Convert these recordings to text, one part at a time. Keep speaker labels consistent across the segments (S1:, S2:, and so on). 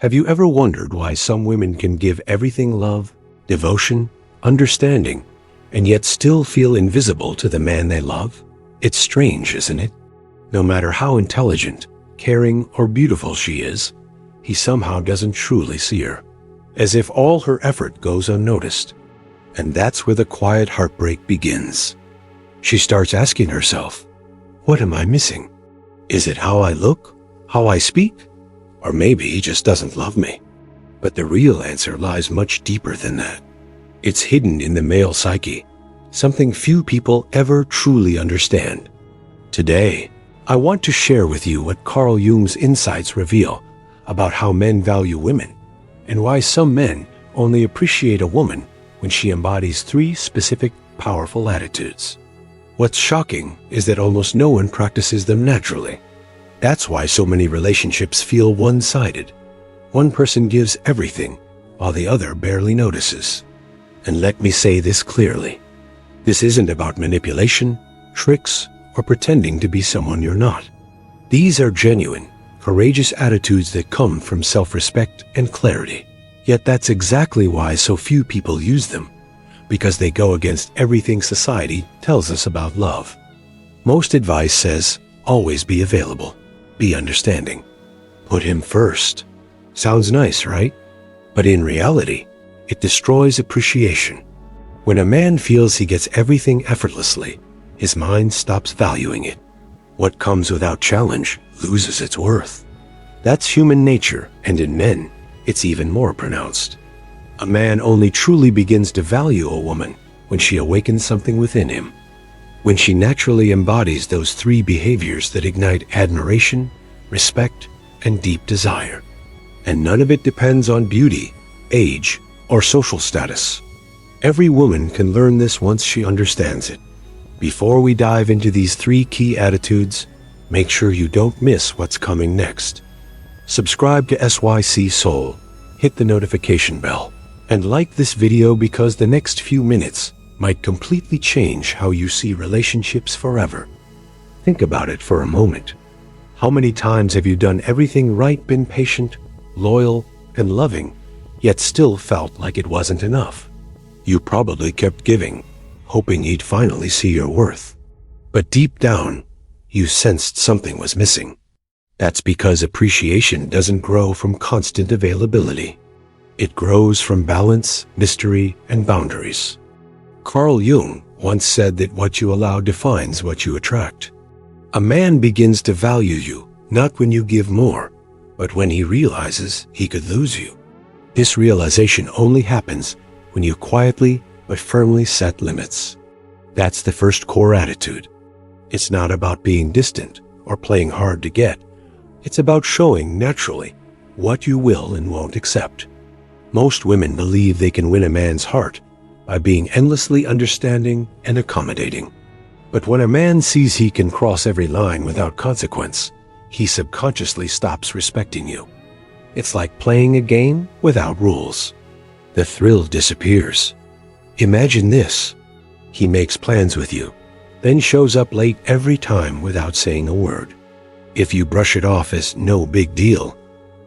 S1: Have you ever wondered why some women can give everything love, devotion, understanding, and yet still feel invisible to the man they love? It's strange, isn't it? No matter how intelligent, caring, or beautiful she is, he somehow doesn't truly see her, as if all her effort goes unnoticed. And that's where the quiet heartbreak begins. She starts asking herself, what am I missing? Is it how I look, how I speak? Or maybe he just doesn't love me. But the real answer lies much deeper than that. It's hidden in the male psyche, something few people ever truly understand. Today, I want to share with you what Carl Jung's insights reveal about how men value women, and why some men only appreciate a woman when she embodies 3 specific, powerful attitudes. What's shocking is that almost no one practices them naturally. That's why so many relationships feel one-sided. One person gives everything, while the other barely notices. And let me say this clearly. This isn't about manipulation, tricks, or pretending to be someone you're not. These are genuine, courageous attitudes that come from self-respect and clarity. Yet that's exactly why so few people use them, because they go against everything society tells us about love. Most advice says, always be available, be understanding, put him first. Sounds nice, right? But in reality, it destroys appreciation. When a man feels he gets everything effortlessly, his mind stops valuing it. What comes without challenge loses its worth. That's human nature, and in men, it's even more pronounced. A man only truly begins to value a woman when she awakens something within him. When she naturally embodies those 3 behaviors that ignite admiration, respect, and deep desire. And none of it depends on beauty, age, or social status. Every woman can learn this once she understands it. Before we dive into these 3 key attitudes, make sure you don't miss what's coming next. Subscribe to SYC Soul, hit the notification bell, and like this video because the next few minutes might completely change how you see relationships forever. Think about it for a moment. How many times have you done everything right, been patient, loyal, and loving, yet still felt like it wasn't enough? You probably kept giving, hoping he'd finally see your worth. But deep down, you sensed something was missing. That's because appreciation doesn't grow from constant availability. It grows from balance, mystery, and boundaries. Carl Jung once said that what you allow defines what you attract. A man begins to value you not when you give more, but when he realizes he could lose you. This realization only happens when you quietly but firmly set limits. That's the first core attitude. It's not about being distant or playing hard to get. It's about showing naturally what you will and won't accept. Most women believe they can win a man's heart by being endlessly understanding and accommodating. But when a man sees he can cross every line without consequence, he subconsciously stops respecting you. It's like playing a game without rules. The thrill disappears. Imagine this. He makes plans with you, then shows up late every time without saying a word. If you brush it off as no big deal,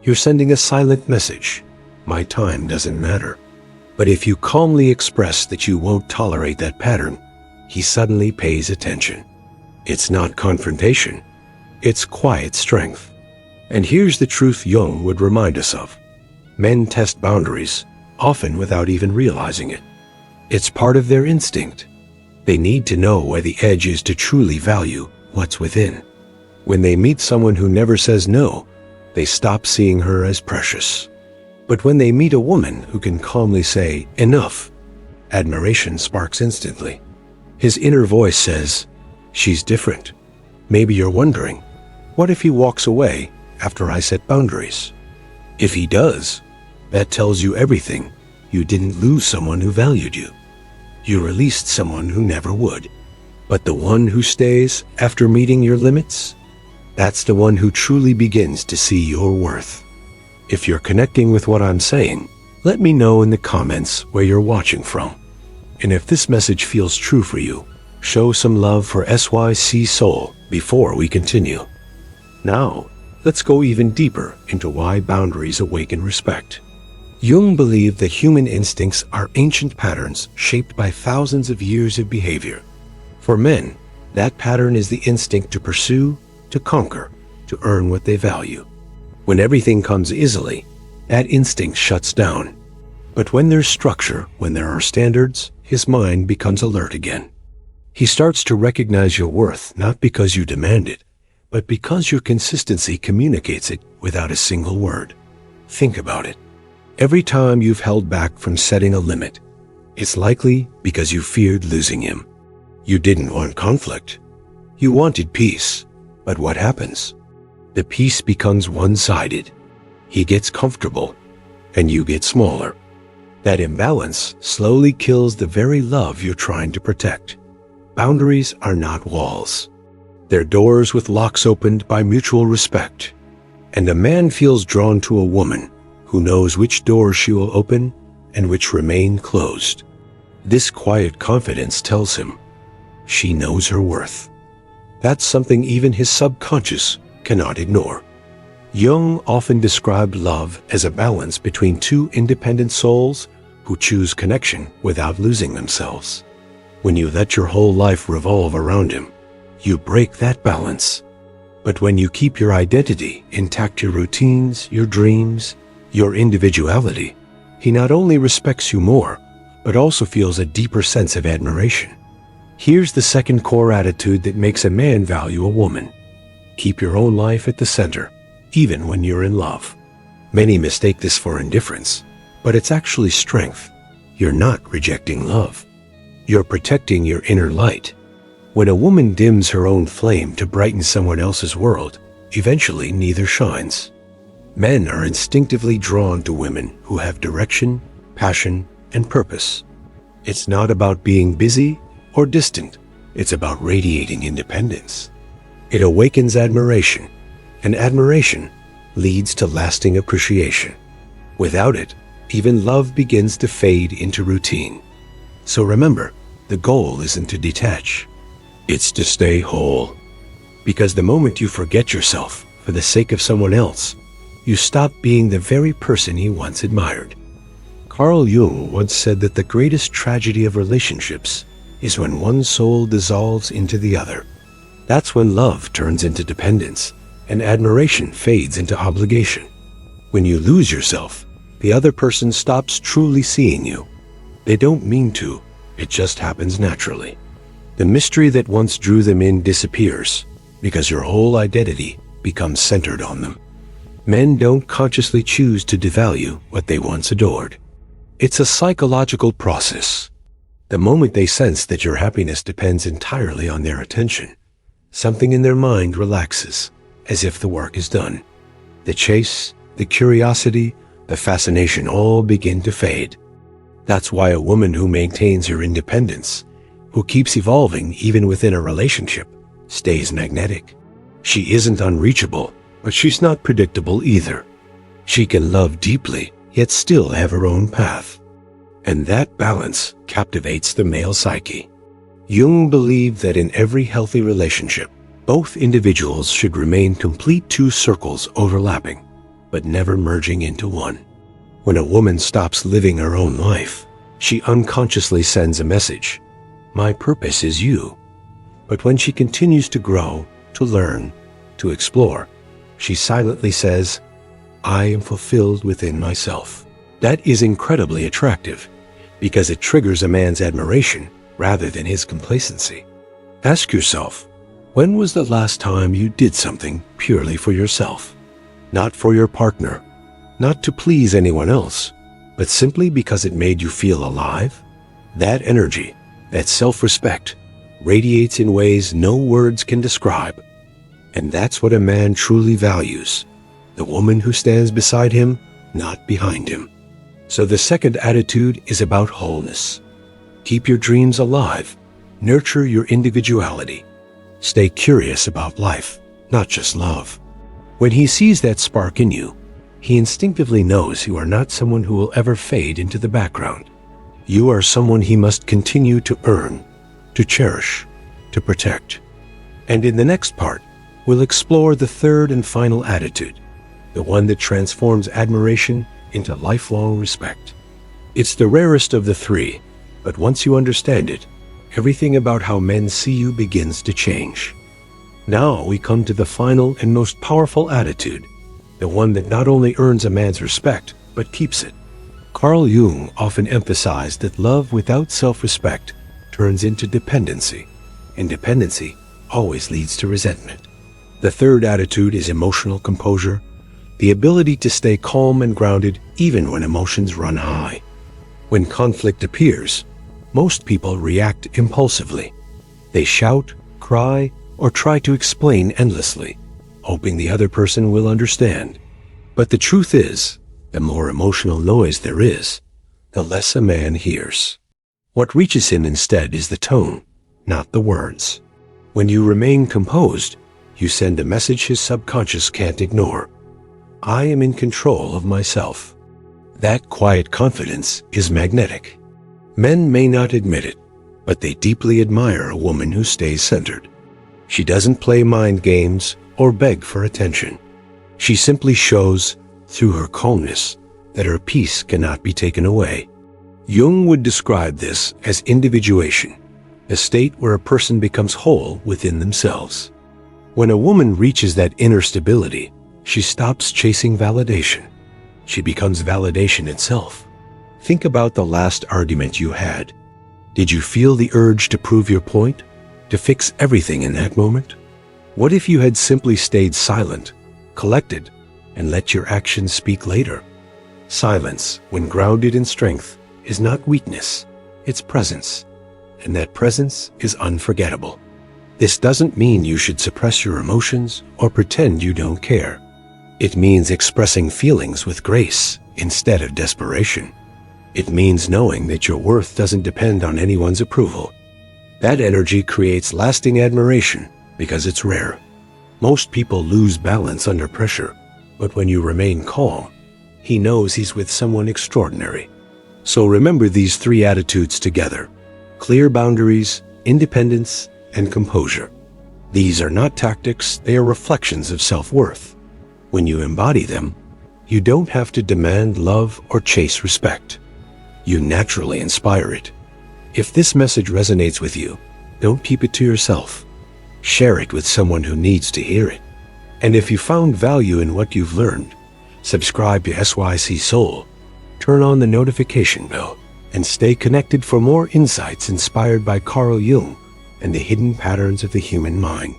S1: you're sending a silent message. My time doesn't matter. But if you calmly express that you won't tolerate that pattern, he suddenly pays attention. It's not confrontation. It's quiet strength. And here's the truth Jung would remind us of. Men test boundaries, often without even realizing it. It's part of their instinct. They need to know where the edge is to truly value what's within. When they meet someone who never says no, they stop seeing her as precious. But when they meet a woman who can calmly say, enough, admiration sparks instantly. His inner voice says, she's different. Maybe you're wondering, what if he walks away after I set boundaries? If he does, that tells you everything. You didn't lose someone who valued you. You released someone who never would. But the one who stays after meeting your limits, that's the one who truly begins to see your worth. If you're connecting with what I'm saying, let me know in the comments where you're watching from. And if this message feels true for you, show some love for SYC Soul before we continue. Now, Let's go even deeper into why boundaries awaken respect. Jung believed that human instincts are ancient patterns shaped by thousands of years of behavior. For men, that pattern is the instinct to pursue, to conquer, to earn what they value. When everything comes easily, that instinct shuts down. But when there's structure, when there are standards, his mind becomes alert again. He starts to recognize your worth not because you demand it, but because your consistency communicates it without a single word. Think about it. Every time you've held back from setting a limit, it's likely because you feared losing him. You didn't want conflict. You wanted peace. But what happens? The peace becomes one-sided. He gets comfortable, and you get smaller. That imbalance slowly kills the very love you're trying to protect. Boundaries are not walls. They're doors with locks opened by mutual respect. And a man feels drawn to a woman who knows which doors she will open and which remain closed. This quiet confidence tells him she knows her worth. That's something even his subconscious cannot ignore. Jung often described love as a balance between two independent souls who choose connection without losing themselves. When you let your whole life revolve around him, you break that balance. But when you keep your identity intact, your routines, your dreams, your individuality, he not only respects you more, but also feels a deeper sense of admiration. Here's the second core attitude that makes a man value a woman. Keep your own life at the center, even when you're in love. Many mistake this for indifference, but it's actually strength. You're not rejecting love. You're protecting your inner light. When a woman dims her own flame to brighten someone else's world, eventually neither shines. Men are instinctively drawn to women who have direction, passion, and purpose. It's not about being busy or distant. It's about radiating independence. It awakens admiration, and admiration leads to lasting appreciation. Without it, even love begins to fade into routine. So remember, the goal isn't to detach. It's to stay whole. Because the moment you forget yourself for the sake of someone else, you stop being the very person he once admired. Carl Jung once said that the greatest tragedy of relationships is when one soul dissolves into the other. That's when love turns into dependence and admiration fades into obligation. When you lose yourself, the other person stops truly seeing you. They don't mean to, it just happens naturally. The mystery that once drew them in disappears because your whole identity becomes centered on them. Men don't consciously choose to devalue what they once adored. It's a psychological process. The moment they sense that your happiness depends entirely on their attention, something in their mind relaxes, as if the work is done. The chase, the curiosity, the fascination all begin to fade. That's why a woman who maintains her independence, who keeps evolving even within a relationship, stays magnetic. She isn't unreachable, but she's not predictable either. She can love deeply, yet still have her own path. And that balance captivates the male psyche. Jung believed that in every healthy relationship, both individuals should remain complete two circles overlapping, but never merging into one. When a woman stops living her own life, she unconsciously sends a message: my purpose is you. But when she continues to grow, to learn, to explore, she silently says, I am fulfilled within myself. That is incredibly attractive because it triggers a man's admiration rather than his complacency. Ask yourself, when was the last time you did something purely for yourself? Not for your partner, not to please anyone else, but simply because it made you feel alive? That energy, that self-respect, radiates in ways no words can describe. And that's what a man truly values, the woman who stands beside him, not behind him. So the second attitude is about wholeness. Keep your dreams alive. Nurture your individuality. Stay curious about life, not just love. When he sees that spark in you, he instinctively knows you are not someone who will ever fade into the background. You are someone he must continue to earn, to cherish, to protect. And in the next part, we'll explore the third and final attitude, the one that transforms admiration into lifelong respect. It's the rarest of the three, but once you understand it, everything about how men see you begins to change. Now we come to the final and most powerful attitude, the one that not only earns a man's respect, but keeps it. Carl Jung often emphasized that love without self-respect turns into dependency, and dependency always leads to resentment. The third attitude is emotional composure, the ability to stay calm and grounded even when emotions run high. When conflict appears, most people react impulsively. They shout, cry, or try to explain endlessly, hoping the other person will understand. But the truth is, the more emotional noise there is, the less a man hears. What reaches him instead is the tone, not the words. When you remain composed, you send a message his subconscious can't ignore. I am in control of myself. That quiet confidence is magnetic. Men may not admit it, but they deeply admire a woman who stays centered. She doesn't play mind games or beg for attention. She simply shows, through her calmness, that her peace cannot be taken away. Jung would describe this as individuation, a state where a person becomes whole within themselves. When a woman reaches that inner stability, she stops chasing validation. She becomes validation itself. Think about the last argument you had. Did you feel the urge to prove your point? To fix everything in that moment? What if you had simply stayed silent, collected, and let your actions speak later? Silence, when grounded in strength, is not weakness, it's presence. And that presence is unforgettable. This doesn't mean you should suppress your emotions or pretend you don't care. It means expressing feelings with grace instead of desperation. It means knowing that your worth doesn't depend on anyone's approval. That energy creates lasting admiration because it's rare. Most people lose balance under pressure, but when you remain calm, he knows he's with someone extraordinary. So remember these three attitudes together: clear boundaries, independence, and composure. These are not tactics, they are reflections of self-worth. When you embody them, you don't have to demand love or chase respect. You naturally inspire it. If this message resonates with you, don't keep it to yourself. Share it with someone who needs to hear it. And if you found value in what you've learned, subscribe to SYC Soul, turn on the notification bell, and stay connected for more insights inspired by Carl Jung and the hidden patterns of the human mind.